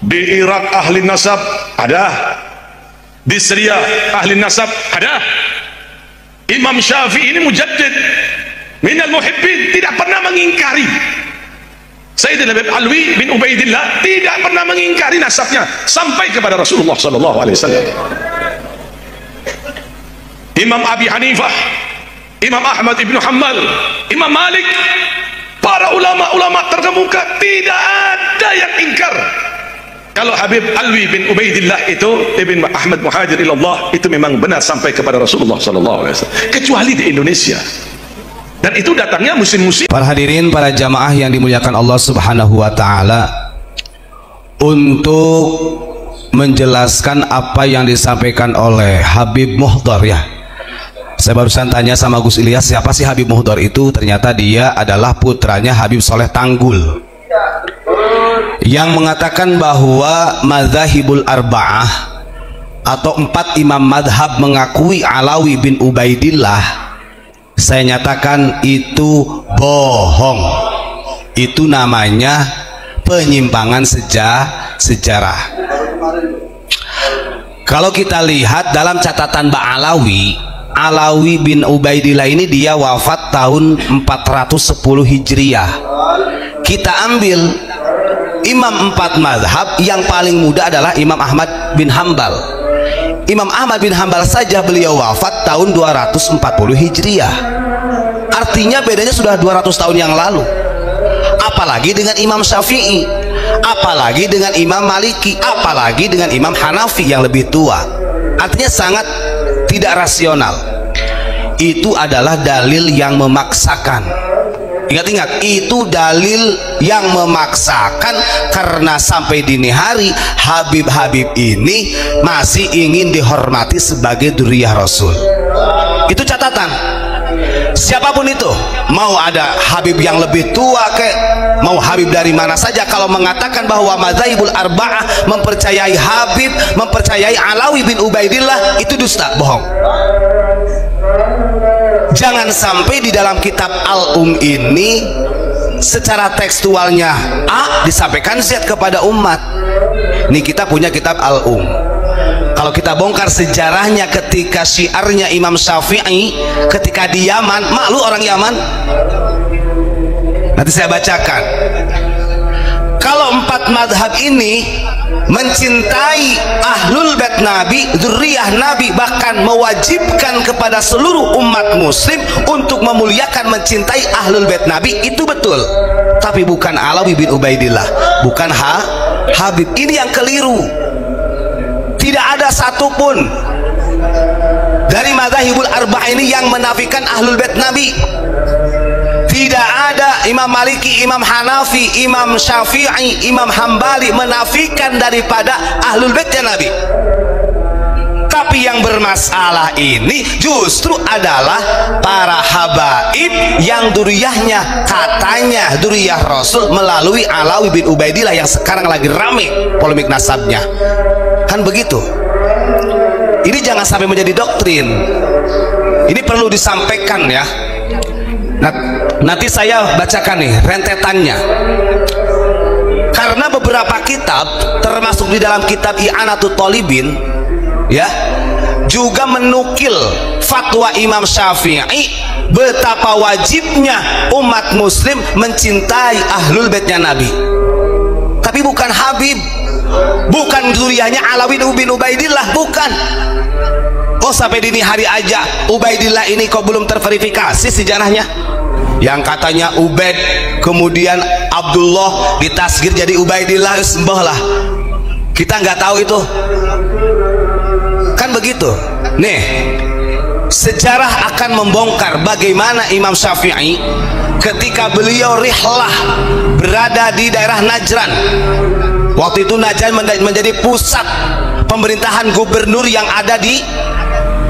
Di Irak ahli nasab ada, di Syria ahli nasab ada. Imam Syafi'i ini mujaddid minal muhibbin, tidak pernah mengingkari. Sayyidina Habib Alwi bin Ubaidillah tidak pernah mengingkari nasabnya sampai kepada Rasulullah sallallahu alaihi wasallam. Imam Abi Hanifah, Imam Ahmad ibn Hanbal, Imam Malik, para ulama-ulama terkemuka tidak ada yang ingkar kalau Habib Alwi bin Ubaidillah itu Ibn Ahmad Muhajir ilallah itu memang benar sampai kepada Rasulullah sallallahu alaihi wasallam, kecuali di Indonesia. Dan itu datangnya musim-musim. Para hadirin, para jamaah yang dimuliakan Allah Subhanahu wa taala, untuk menjelaskan apa yang disampaikan oleh Habib Muhdar ya. Saya barusan tanya sama Gus Ilyas, siapa sih Habib Muhdar itu? Ternyata dia adalah putranya Habib Soleh Tanggul yang mengatakan bahwa madzhabul arba'ah atau 4 imam madhab mengakui Alawi bin Ubaidillah. Saya nyatakan itu bohong. Itu namanya penyimpangan sejarah. Kalau kita lihat dalam catatan Ba'alawi, Alawi bin Ubaidillah ini dia wafat tahun 410 Hijriah. Kita ambil imam 4 mazhab, yang paling muda adalah Imam Ahmad bin Hambal. Imam Ahmad bin Hambal saja beliau wafat tahun 240 Hijriah. Artinya bedanya sudah 200 tahun yang lalu. Apalagi dengan Imam Syafi'i, apalagi dengan Imam Maliki, apalagi dengan Imam Hanafi yang lebih tua. Artinya sangat tidak rasional. Itu adalah dalil yang memaksakan. Ingat-ingat, itu dalil yang memaksakan, karena sampai dini hari Habib-Habib ini masih ingin dihormati sebagai dzurriyyah Rasul. Itu catatan. Siapapun itu, mau ada Habib yang lebih tua kek, mau Habib dari mana saja, kalau mengatakan bahwa madzhabul arba'ah mempercayai Habib, mempercayai Alawi bin Ubaidillah, itu dusta, bohong. Jangan sampai di dalam kitab Al-Um ini secara tekstualnya A disampaikan Z kepada umat. Ini kita punya kitab Al-Um. Kalau kita bongkar sejarahnya ketika syiarnya Imam Syafi'i ketika di Yaman, malu orang Yaman. Nanti saya bacakan. Kalau 4 madhab ini mencintai ahlul bait Nabi, dzurriyyah Nabi, bahkan mewajibkan kepada seluruh umat muslim untuk memuliakan, mencintai ahlul bait Nabi, itu betul. Tapi bukan Alawi bin Ubaidillah, bukan Habib. Ini yang keliru. Tidak ada satupun dari madzhabul arba'ah ini yang menafikan ahlul bait Nabi. Tidak ada Imam Maliki, Imam Hanafi, Imam Syafi'i, Imam Hambali menafikan daripada ahlul baitnya Nabi. Tapi yang bermasalah ini justru adalah para habaib yang dzurriyyahnya, katanya dzurriyyah Rasul melalui Alawi bin Ubaidillah yang sekarang lagi rame polemik nasabnya. Kan begitu. Ini jangan sampai menjadi doktrin. Ini perlu disampaikan ya. Nanti saya bacakan nih rentetannya, karena beberapa kitab termasuk di dalam kitab I'anatut Thalibin ya juga menukil fatwa Imam Syafi'i betapa wajibnya umat muslim mencintai ahlul baitnya Nabi. Tapi bukan Habib, bukan dzurriyyahnya Alawi bin Ubaidillah, bukan. Oh, sampai dini hari aja Ubaidillah ini kok belum terverifikasi sejarahnya. Yang katanya Ubaid kemudian Abdullah ditasgir jadi Ubaidillah, sembah lah. Kita nggak tahu itu. Kan begitu. Nih, sejarah akan membongkar bagaimana Imam Syafi'i ketika beliau rihlah berada di daerah Najran. Waktu itu Najran menjadi pusat pemerintahan gubernur yang ada di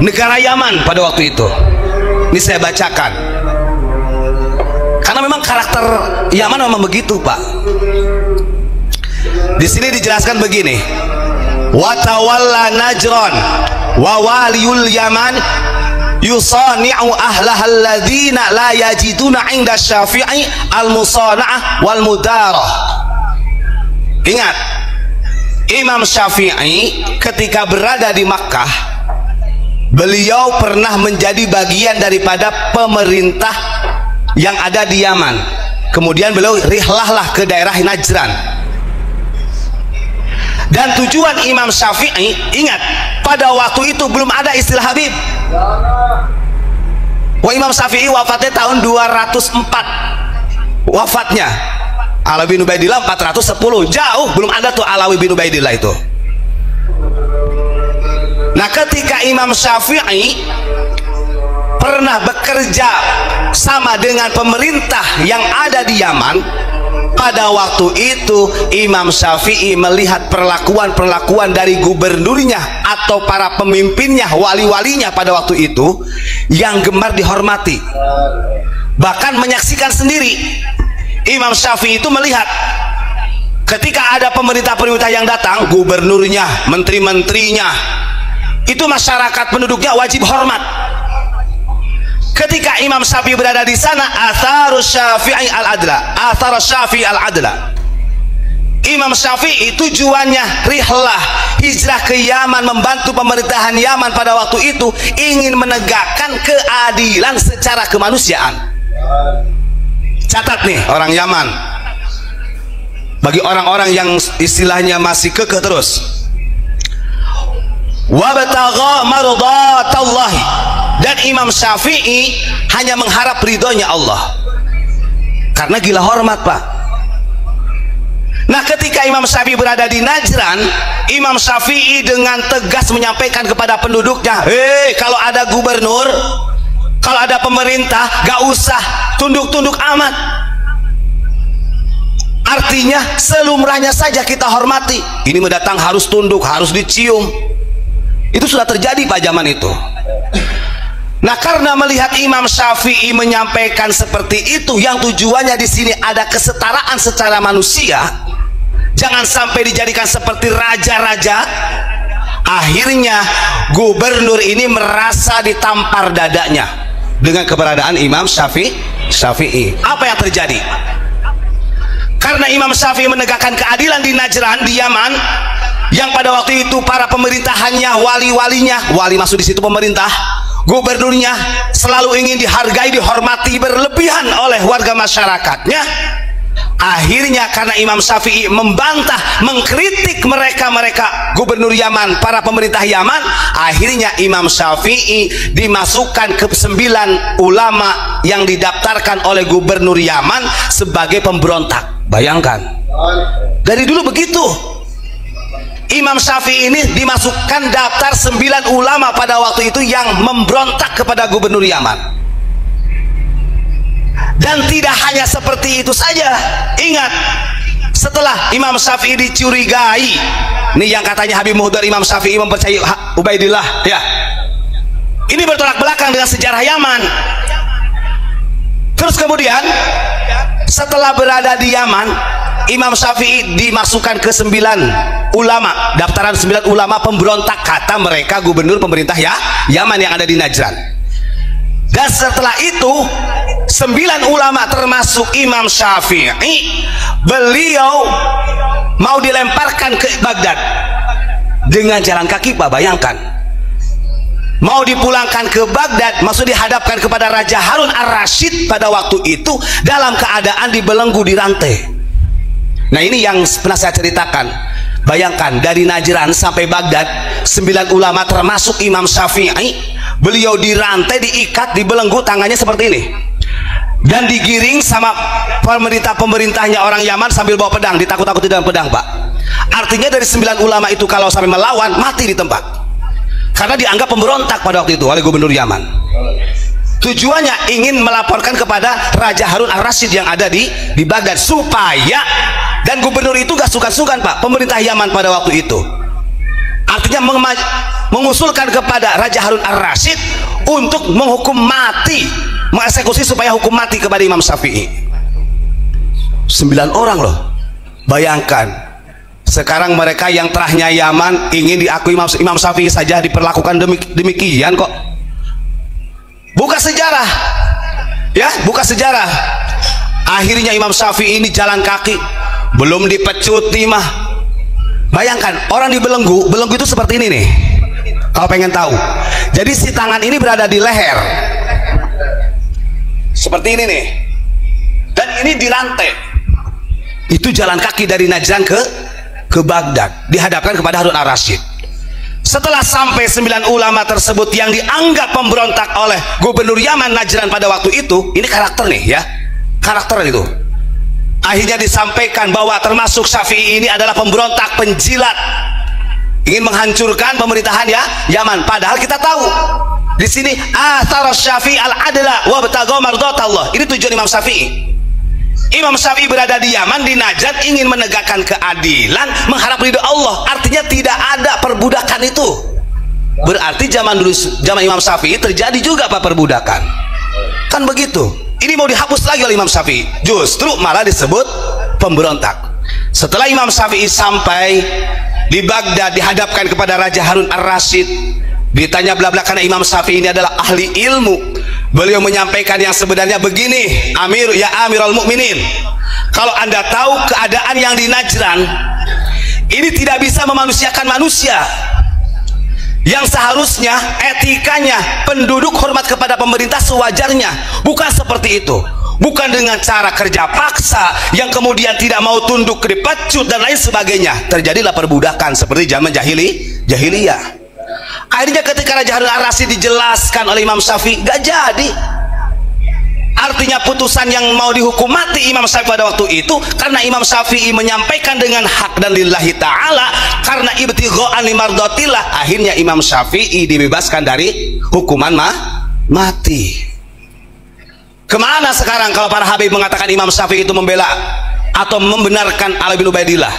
negara Yaman pada waktu itu. Ini saya bacakan, karena memang karakter Yaman memang begitu, Pak. Di sini dijelaskan begini: wa tawalla Najran wa waliyul Yaman yusani'u ahlaha alladzina la yajiduna 'inda Syafi'i al-musana'ah wal mudarah. Ingat, Imam Syafi'i ketika berada di Makkah, beliau pernah menjadi bagian daripada pemerintah yang ada di Yaman. Kemudian beliau rihlahlah ke daerah Najran. Dan tujuan Imam Syafi'i, ingat, pada waktu itu belum ada istilah Habib. Imam Syafi'i wafatnya tahun 204 wafatnya. Alawi bin Ubaidillah 410, jauh belum ada tuh Alawi bin Ubaidillah itu. Nah, ketika Imam Syafi'i pernah bekerja sama dengan pemerintah yang ada di Yaman, pada waktu itu Imam Syafi'i melihat perlakuan dari gubernurnya atau para pemimpinnya, wali-walinya pada waktu itu yang gemar dihormati, bahkan menyaksikan sendiri. Imam Syafi'i itu melihat ketika ada pemerintah-pemerintah yang datang, gubernurnya, menteri-menterinya, itu masyarakat penduduknya wajib hormat. Ketika Imam Syafi'i berada di sana, atharus Syafi'i al-adla, atharus Syafi'i al-adla. Imam Syafi'i tujuannya rihlah, hijrah ke Yaman, membantu pemerintahan Yaman pada waktu itu, ingin menegakkan keadilan secara kemanusiaan. Catat nih orang Yaman, bagi orang-orang yang istilahnya masih kekeh terus, wabtagha mardatallahi, dan Imam Syafi'i hanya mengharap ridhonya Allah karena gila hormat, Pak. Nah, ketika Imam Syafi'i berada di Najran, Imam Syafi'i dengan tegas menyampaikan kepada penduduknya, kalau ada gubernur, kalau ada pemerintah, gak usah tunduk-tunduk amat. Artinya selumrahnya saja kita hormati. Ini mendatang harus tunduk, harus dicium. Itu sudah terjadi pada zaman itu. Nah, karena melihat Imam Syafi'i menyampaikan seperti itu, yang tujuannya di sini ada kesetaraan secara manusia, jangan sampai dijadikan seperti raja-raja. Akhirnya gubernur ini merasa ditampar dadanya dengan keberadaan Imam Syafi'i. Apa yang terjadi? Karena Imam Syafi'i menegakkan keadilan di Najran, di Yaman, yang pada waktu itu para pemerintahannya, wali-walinya, wali maksud di situ pemerintah, gubernurnya selalu ingin dihargai, dihormati berlebihan oleh warga masyarakatnya. Akhirnya karena Imam Syafi'i membantah, mengkritik mereka gubernur Yaman, para pemerintah Yaman, akhirnya Imam Syafi'i dimasukkan ke 9 ulama yang didaftarkan oleh gubernur Yaman sebagai pemberontak. Bayangkan, dari dulu begitu. Imam Syafi'i ini dimasukkan daftar 9 ulama pada waktu itu yang memberontak kepada gubernur Yaman. Dan tidak hanya seperti itu saja. Ingat, setelah Imam Syafi'i dicurigai, ini yang katanya Habib Muhdar Imam Syafi'i mempercayai Ubaidillah, ya, ini bertolak belakang dengan sejarah Yaman. Terus kemudian setelah berada di Yaman, Imam Syafi'i dimasukkan ke 9 ulama, daftaran 9 ulama pemberontak, kata mereka gubernur pemerintah Yaman yang ada di Najran. Dan setelah itu 9 ulama termasuk Imam Syafi'i, beliau mau dilemparkan ke Baghdad dengan jalan kaki, Pak. Bayangkan, mau dipulangkan ke Baghdad, maksud dihadapkan kepada Raja Harun ar-Rasyid pada waktu itu dalam keadaan dibelenggu, dirantai. Nah, ini yang pernah saya ceritakan. Bayangkan, dari Najran sampai Baghdad 9 ulama termasuk Imam Syafi'i, beliau dirantai, diikat, dibelenggu, tangannya seperti ini, dan digiring sama pemerintahnya orang Yaman sambil bawa pedang, ditakut-takuti dengan pedang, Pak. Artinya dari 9 ulama itu kalau sampai melawan, mati di tempat, karena dianggap pemberontak pada waktu itu oleh gubernur Yaman. Tujuannya ingin melaporkan kepada Raja Harun ar-Rasyid yang ada di Baghdad, supaya, dan gubernur itu gak sukan-sukan, Pak, pemerintah Yaman pada waktu itu. Artinya mengusulkan kepada Raja Harun ar-Rasyid untuk menghukum mati, mengeksekusi supaya hukum mati kepada Imam Syafi'i. 9 orang loh. Bayangkan, sekarang mereka yang terahnya Yaman ingin diakui Imam Syafi'i saja diperlakukan demikian kok. Buka sejarah, ya, buka sejarah. Akhirnya Imam Syafi'i ini jalan kaki, belum dipecuti mah, Bayangkan orang di belenggu, belenggu itu seperti ini nih. Kalau pengen tahu, jadi si tangan ini berada di leher, seperti ini nih, dan ini di rantai. Itu jalan kaki dari Najran ke Baghdad, dihadapkan kepada Harun ar-Rasyid. Setelah sampai 9 ulama tersebut yang dianggap pemberontak oleh gubernur Yaman Najran pada waktu itu, ini karakter nih ya, karakter itu. Akhirnya disampaikan bahwa termasuk Syafi'i ini adalah pemberontak, penjilat, ingin menghancurkan pemerintahan ya Yaman. Padahal kita tahu di sini athara Syafi'i al-adla wa batagha mardatallah. Ini tujuan Imam Syafi'i. Imam Syafi'i berada di Yaman, di Najd, ingin menegakkan keadilan, mengharap ridho Allah. Artinya tidak ada perbudakan itu. Berarti zaman dulu, zaman Imam Syafi'i terjadi juga apa perbudakan. Kan begitu. Ini mau dihapus lagi oleh Imam Syafi'i, justru malah disebut pemberontak. Setelah Imam Syafi'i sampai di Baghdad, dihadapkan kepada Raja Harun ar-Rasyid, ditanya bla-bla, karena Imam Syafi'i ini adalah ahli ilmu. Beliau menyampaikan yang sebenarnya begini, Amirul Mukminin, kalau Anda tahu keadaan yang di Najran ini tidak bisa memanusiakan manusia. Yang seharusnya etikanya penduduk hormat kepada pemerintah sewajarnya, bukan seperti itu. Bukan dengan cara kerja paksa yang kemudian tidak mau tunduk, dipecut dan lain sebagainya. Terjadilah perbudakan seperti zaman jahiliyah. Akhirnya ketika Raja Harun ar-Rasyid dijelaskan oleh Imam Syafi'i, gak jadi. Artinya putusan yang mau dihukum mati Imam Syafi'i pada waktu itu, karena Imam Syafi'i menyampaikan dengan hak dan lillahi ta'ala, karena ibtigha'an limardatillah, akhirnya Imam Syafi'i dibebaskan dari hukuman mati. Kemana sekarang kalau para habib mengatakan Imam Syafi'i itu membela atau membenarkan Ali bin Ubaidillah?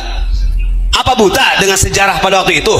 Apa buta dengan sejarah pada waktu itu?